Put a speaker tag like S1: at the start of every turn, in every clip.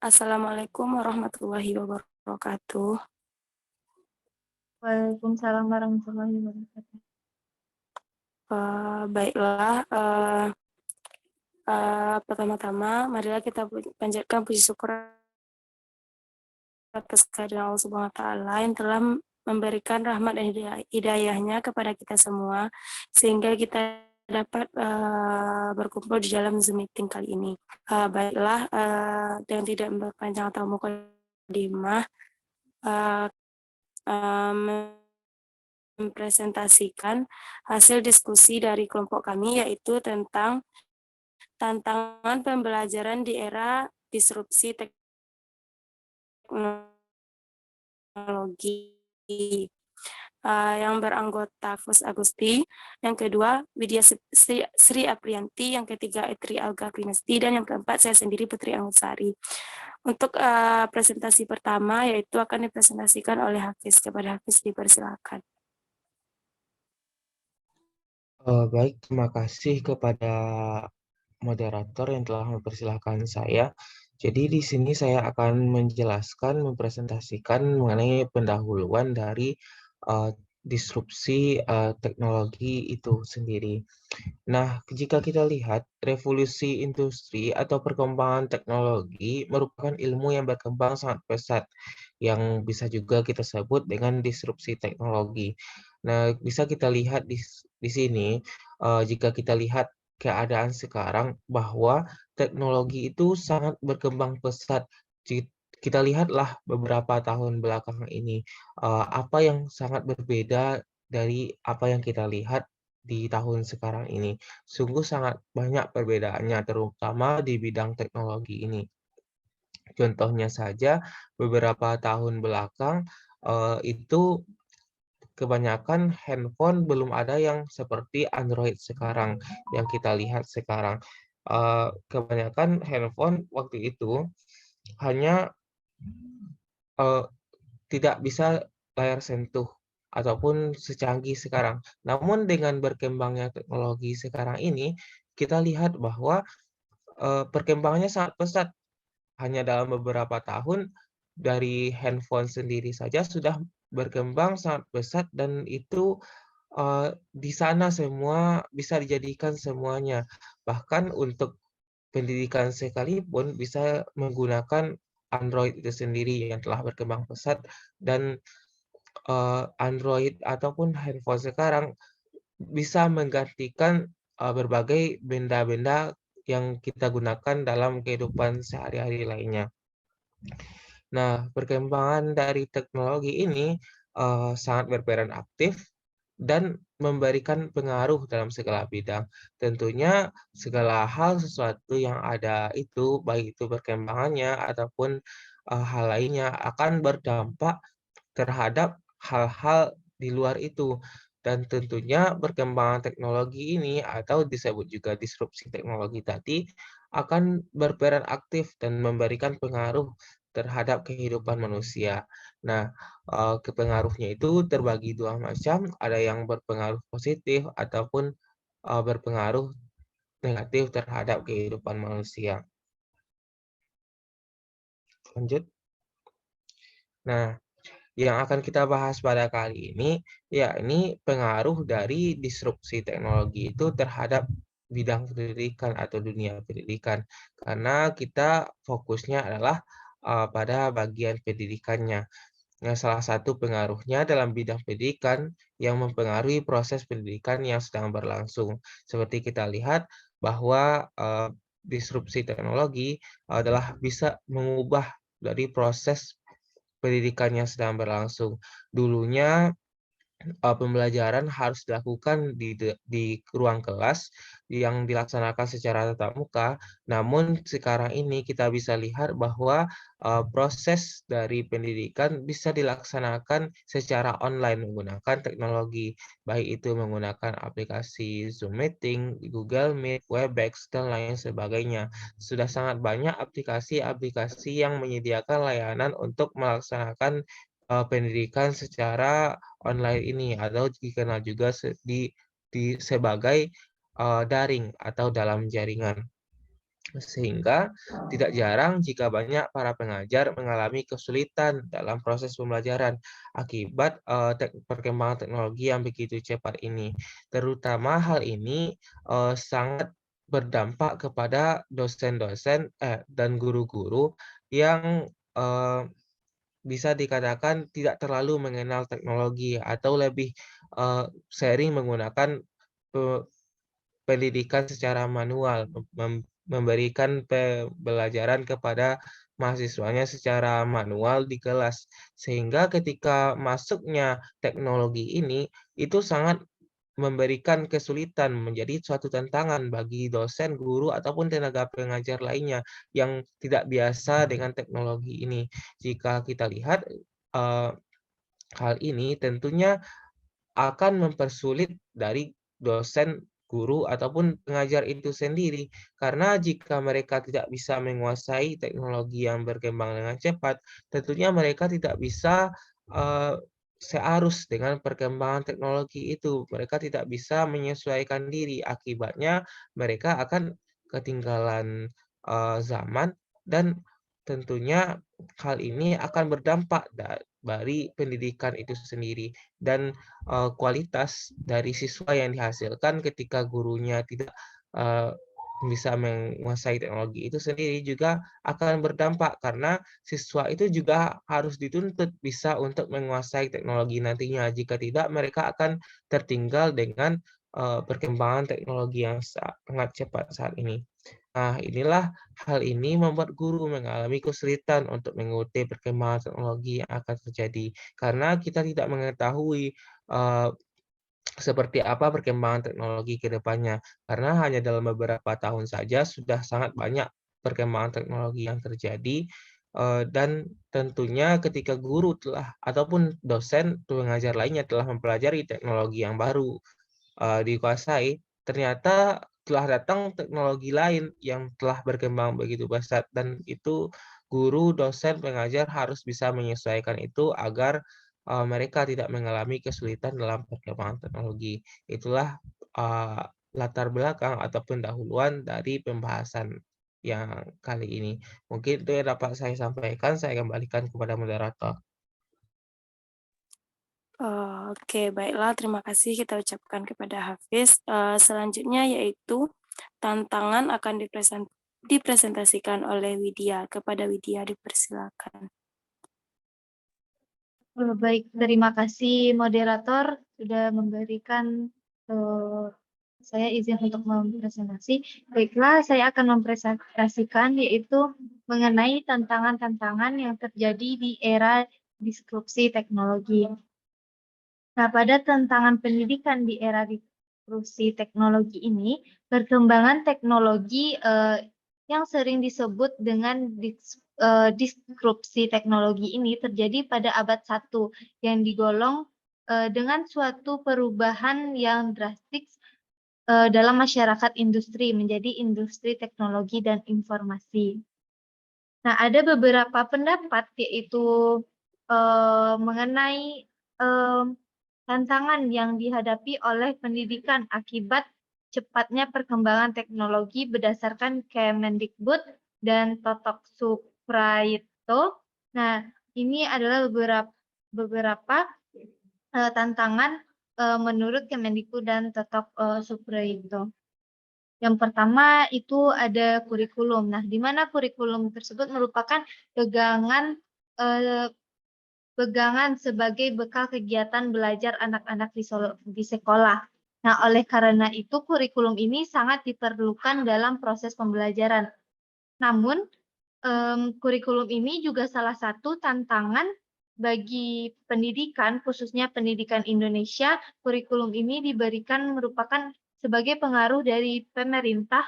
S1: Assalamualaikum warahmatullahi wabarakatuh.
S2: Waalaikumsalam warahmatullahi wabarakatuh.
S1: Baiklah, pertama-tama marilah kita panjatkan puji syukur atas kehadiran Allah Subhanahu wa taala yang telah memberikan rahmat dan hidayahnya kepada kita semua sehingga kita dapat berkumpul di dalam Zoom meeting kali ini. Baiklah, dengan tidak memperpanjang atau mukadimah, uh, mempresentasikan hasil diskusi dari kelompok kami, yaitu tentang tantangan pembelajaran di era disrupsi teknologi, yang beranggota Fus Agusti, yang kedua Widya Sri Aprianti, yang ketiga Etri Alga Pinesti, dan yang keempat saya sendiri Putri Angutsari. Untuk presentasi pertama yaitu akan dipresentasikan oleh Hafiz. Kepada Hafiz dipersilakan.
S3: Baik, terima kasih kepada moderator yang telah mempersilahkan saya. Jadi di sini saya akan menjelaskan, mempresentasikan mengenai pendahuluan dari disrupsi teknologi itu sendiri. Nah, jika kita lihat revolusi industri atau perkembangan teknologi merupakan ilmu yang berkembang sangat pesat, yang bisa juga kita sebut dengan disrupsi teknologi. Nah, bisa kita lihat di sini, jika kita lihat keadaan sekarang bahwa teknologi itu sangat berkembang pesat. Kita lihatlah beberapa tahun belakangan ini, apa yang sangat berbeda dari apa yang kita lihat di tahun sekarang ini. Sungguh sangat banyak perbedaannya, terutama di bidang teknologi ini. Contohnya saja, beberapa tahun belakang itu kebanyakan handphone belum ada yang seperti Android sekarang, yang kita lihat sekarang. Kebanyakan handphone waktu itu hanya tidak bisa layar sentuh ataupun secanggih sekarang. Namun dengan berkembangnya teknologi sekarang ini, kita lihat bahwa perkembangannya sangat pesat. Hanya dalam beberapa tahun dari handphone sendiri saja sudah berkembang sangat pesat dan itu di sana semua bisa dijadikan semuanya. Bahkan untuk pendidikan sekalipun bisa menggunakan Android itu sendiri yang telah berkembang pesat dan Android ataupun handphone sekarang bisa menggantikan berbagai benda-benda yang kita gunakan dalam kehidupan sehari-hari lainnya. Nah, perkembangan dari teknologi ini sangat berperan aktif dan memberikan pengaruh dalam segala bidang. Tentunya segala hal sesuatu yang ada itu, baik itu perkembangannya ataupun hal lainnya akan berdampak terhadap hal-hal di luar itu. Dan tentunya perkembangan teknologi ini atau disebut juga disrupsi teknologi tadi akan berperan aktif dan memberikan pengaruh terhadap kehidupan manusia. Nah, pengaruhnya itu terbagi dua macam, ada yang berpengaruh positif ataupun berpengaruh negatif terhadap kehidupan manusia. Lanjut. Nah, yang akan kita bahas pada kali ini, ya ini pengaruh dari disrupsi teknologi itu terhadap bidang pendidikan atau dunia pendidikan. Karena kita fokusnya adalah pada bagian pendidikannya. Nah, salah satu pengaruhnya dalam bidang pendidikan yang mempengaruhi proses pendidikan yang sedang berlangsung. Seperti kita lihat bahwa disrupsi teknologi adalah bisa mengubah dari proses pendidikan yang sedang berlangsung. Dulunya pembelajaran harus dilakukan di ruang kelas yang dilaksanakan secara tatap muka. Namun sekarang ini kita bisa lihat bahwa proses dari pendidikan bisa dilaksanakan secara online menggunakan teknologi, baik itu menggunakan aplikasi Zoom Meeting, Google Meet, Webex, dan lain sebagainya. Sudah sangat banyak aplikasi-aplikasi yang menyediakan layanan untuk melaksanakan pendidikan secara online ini atau dikenal juga sebagai daring atau dalam jaringan. Sehingga tidak jarang jika banyak para pengajar mengalami kesulitan dalam proses pembelajaran akibat perkembangan teknologi yang begitu cepat ini. Terutama hal ini sangat berdampak kepada dosen-dosen dan guru-guru yang bisa dikatakan tidak terlalu mengenal teknologi atau lebih sering menggunakan pendidikan secara manual, memberikan pembelajaran kepada mahasiswanya secara manual di kelas. Sehingga ketika masuknya teknologi ini, itu sangat memberikan kesulitan, menjadi suatu tantangan bagi dosen, guru, ataupun tenaga pengajar lainnya yang tidak biasa dengan teknologi ini. Jika kita lihat, hal ini tentunya akan mempersulit dari dosen, guru, ataupun pengajar itu sendiri. Karena jika mereka tidak bisa menguasai teknologi yang berkembang dengan cepat, tentunya mereka tidak bisa searus dengan perkembangan teknologi itu. Mereka tidak bisa menyesuaikan diri. Akibatnya mereka akan ketinggalan zaman dan tentunya hal ini akan berdampak dari pendidikan itu sendiri dan kualitas dari siswa yang dihasilkan ketika gurunya tidak bisa menguasai teknologi itu sendiri juga akan berdampak karena siswa itu juga harus dituntut bisa untuk menguasai teknologi nantinya. Jika tidak, mereka akan tertinggal dengan perkembangan teknologi yang sangat cepat saat ini. Nah, inilah hal ini membuat guru mengalami kesulitan untuk mengikuti perkembangan teknologi yang akan terjadi karena kita tidak mengetahui seperti apa perkembangan teknologi ke depannya. Karena hanya dalam beberapa tahun saja sudah sangat banyak perkembangan teknologi yang terjadi dan tentunya ketika guru telah ataupun dosen pengajar lainnya telah mempelajari teknologi yang baru dikuasai, ternyata telah datang teknologi lain yang telah berkembang begitu pesat dan itu guru, dosen, pengajar harus bisa menyesuaikan itu agar mereka tidak mengalami kesulitan dalam perkembangan teknologi. Itulah latar belakang atau pendahuluan dari pembahasan yang kali ini. Mungkin itu yang dapat saya sampaikan, saya kembalikan kepada moderator.
S1: Oke, baiklah. Terima kasih kita ucapkan kepada Hafiz. Selanjutnya yaitu tantangan akan dipresentasikan oleh Widya. Kepada Widya dipersilakan.
S2: Baik, terima kasih moderator sudah memberikan saya izin untuk mempresentasi. Baiklah, saya akan mempresentasikan yaitu mengenai tantangan-tantangan yang terjadi di era disrupsi teknologi. Nah, pada tantangan pendidikan di era disrupsi teknologi ini, perkembangan teknologi yang sering disebut dengan disrupsi teknologi ini terjadi pada abad 1 yang digolong dengan suatu perubahan yang drastis dalam masyarakat industri menjadi industri teknologi dan informasi. Nah, ada beberapa pendapat yaitu mengenai tantangan yang dihadapi oleh pendidikan akibat cepatnya perkembangan teknologi berdasarkan Kemendikbud dan Totok Suprayitno. Nah, ini adalah beberapa tantangan menurut Kemendikbud dan Totok Suprayitno. Yang pertama itu ada kurikulum. Nah, di mana kurikulum tersebut merupakan pegangan sebagai bekal kegiatan belajar anak-anak di sekolah. Nah, oleh karena itu kurikulum ini sangat diperlukan dalam proses pembelajaran. Namun, kurikulum ini juga salah satu tantangan bagi pendidikan, khususnya pendidikan Indonesia. Kurikulum ini diberikan merupakan sebagai pengaruh dari pemerintah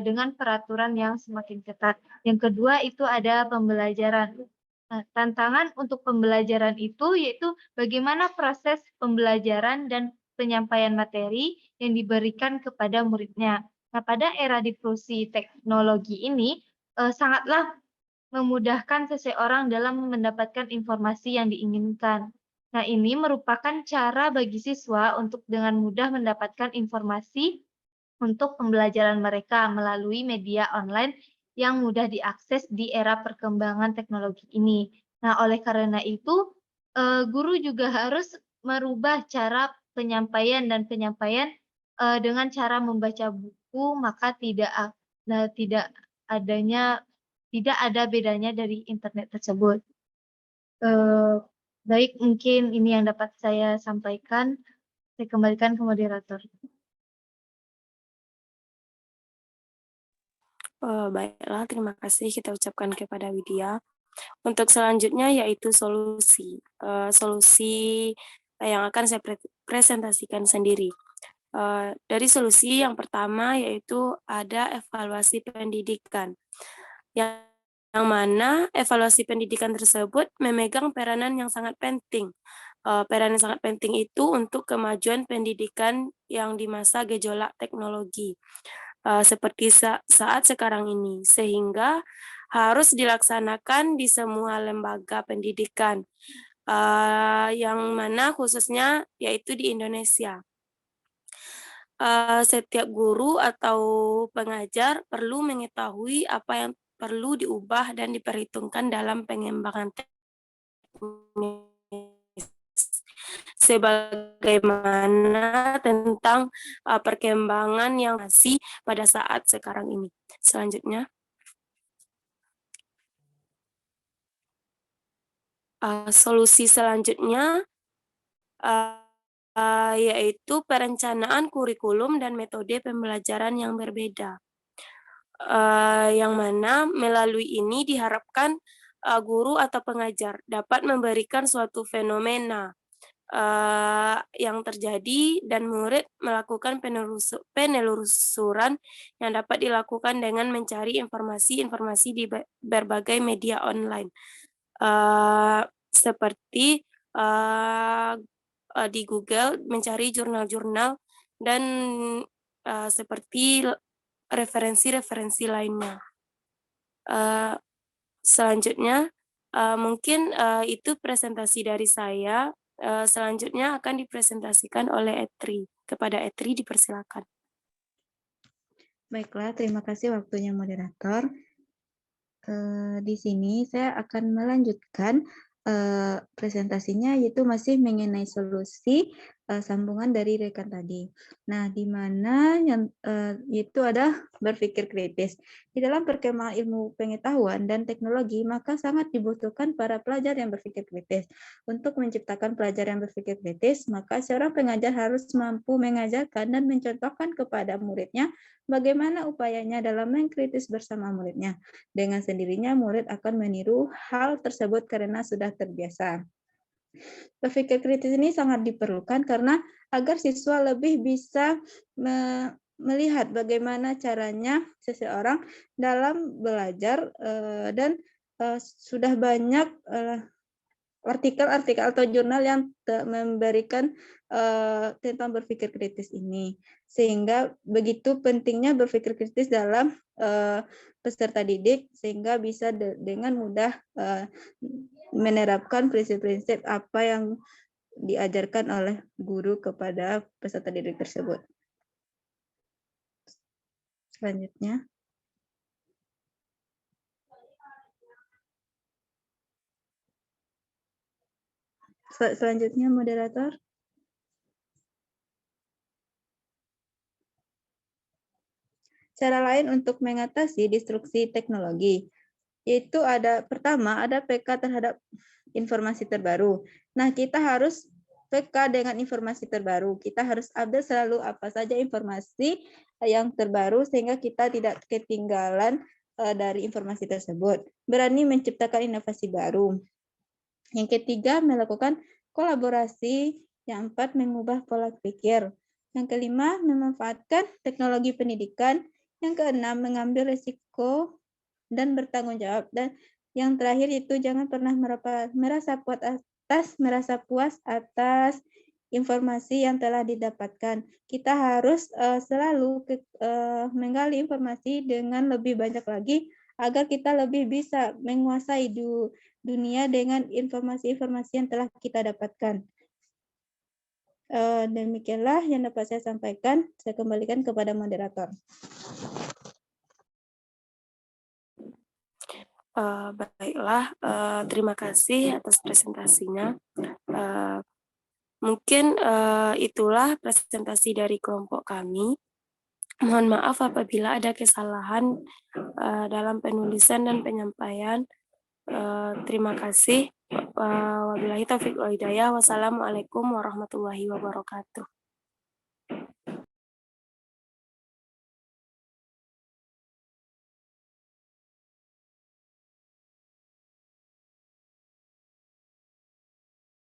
S2: dengan peraturan yang semakin ketat. Yang kedua itu ada pembelajaran. Nah, tantangan untuk pembelajaran itu yaitu bagaimana proses pembelajaran dan penyampaian materi yang diberikan kepada muridnya. Nah, pada era disrupsi teknologi ini sangatlah memudahkan seseorang dalam mendapatkan informasi yang diinginkan. Nah, ini merupakan cara bagi siswa untuk dengan mudah mendapatkan informasi untuk pembelajaran mereka melalui media online yang mudah diakses di era perkembangan teknologi ini. Nah, oleh karena itu, guru juga harus merubah cara penyampaian dengan cara membaca buku, maka tidak ada bedanya dari internet tersebut. Baik, mungkin ini yang dapat saya sampaikan. Saya kembalikan ke moderator.
S1: Baiklah, terima kasih kita ucapkan kepada Widya. Untuk selanjutnya yaitu solusi. Solusi yang akan saya presentasikan sendiri. Dari solusi yang pertama yaitu ada evaluasi pendidikan. Yang mana evaluasi pendidikan tersebut memegang peranan yang sangat penting. Peranan yang sangat penting itu untuk kemajuan pendidikan yang di masa gejolak teknologi. Seperti saat sekarang ini, sehingga harus dilaksanakan di semua lembaga pendidikan, yang mana khususnya yaitu di Indonesia. Setiap guru atau pengajar perlu mengetahui apa yang perlu diubah dan diperhitungkan dalam pengembangan teknis, sebagaimana tentang perkembangan yang masih pada saat sekarang ini. Selanjutnya, solusi selanjutnya yaitu perencanaan kurikulum dan metode pembelajaran yang berbeda. Yang mana melalui ini diharapkan guru atau pengajar dapat memberikan suatu fenomena yang terjadi dan murid melakukan penelusuran yang dapat dilakukan dengan mencari informasi-informasi di berbagai media online, seperti di Google mencari jurnal-jurnal dan seperti referensi-referensi lainnya. Selanjutnya, mungkin itu presentasi dari saya. Selanjutnya akan dipresentasikan oleh Etri. Kepada Etri dipersilakan.
S4: Baiklah, terima kasih waktunya moderator. Di sini saya akan melanjutkan presentasinya, yaitu masih mengenai solusi sambungan dari rekan tadi. Nah, di mana yang itu ada berpikir kritis. Di dalam perkembangan ilmu pengetahuan dan teknologi, maka sangat dibutuhkan para pelajar yang berpikir kritis. Untuk menciptakan pelajar yang berpikir kritis, maka seorang pengajar harus mampu mengajarkan dan mencontohkan kepada muridnya bagaimana upayanya dalam mengkritis bersama muridnya. Dengan sendirinya, murid akan meniru hal tersebut karena sudah terbiasa. Berpikir kritis ini sangat diperlukan karena agar siswa lebih bisa melihat bagaimana caranya seseorang dalam belajar, dan sudah banyak artikel-artikel atau jurnal yang memberikan tentang berpikir kritis ini. Sehingga begitu pentingnya berpikir kritis dalam peserta didik, sehingga bisa dengan mudah menerapkan prinsip-prinsip apa yang diajarkan oleh guru kepada peserta didik tersebut. Selanjutnya. Selanjutnya, moderator. Cara lain untuk mengatasi disrupsi teknologi, yaitu pertama ada PK terhadap informasi terbaru. Nah, kita harus PK dengan informasi terbaru. Kita harus update selalu apa saja informasi yang terbaru sehingga kita tidak ketinggalan dari informasi tersebut. Berani menciptakan inovasi baru. Yang ketiga, melakukan kolaborasi. Yang empat, mengubah pola pikir. Yang kelima, memanfaatkan teknologi pendidikan. Yang keenam, mengambil risiko dan bertanggung jawab. Dan yang terakhir itu jangan pernah merasa puas atas informasi yang telah didapatkan. Kita harus selalu menggali informasi dengan lebih banyak lagi agar kita lebih bisa menguasai dunia dengan informasi-informasi yang telah kita dapatkan. Demikianlah yang dapat saya sampaikan. Saya kembalikan kepada moderator.
S1: Baiklah, terima kasih atas presentasinya. Mungkin itulah presentasi dari kelompok kami. Mohon maaf apabila ada kesalahan dalam penulisan dan penyampaian. Terima kasih. Wabillahi taufiq wal hidayah. Wassalamualaikum warahmatullahi wabarakatuh.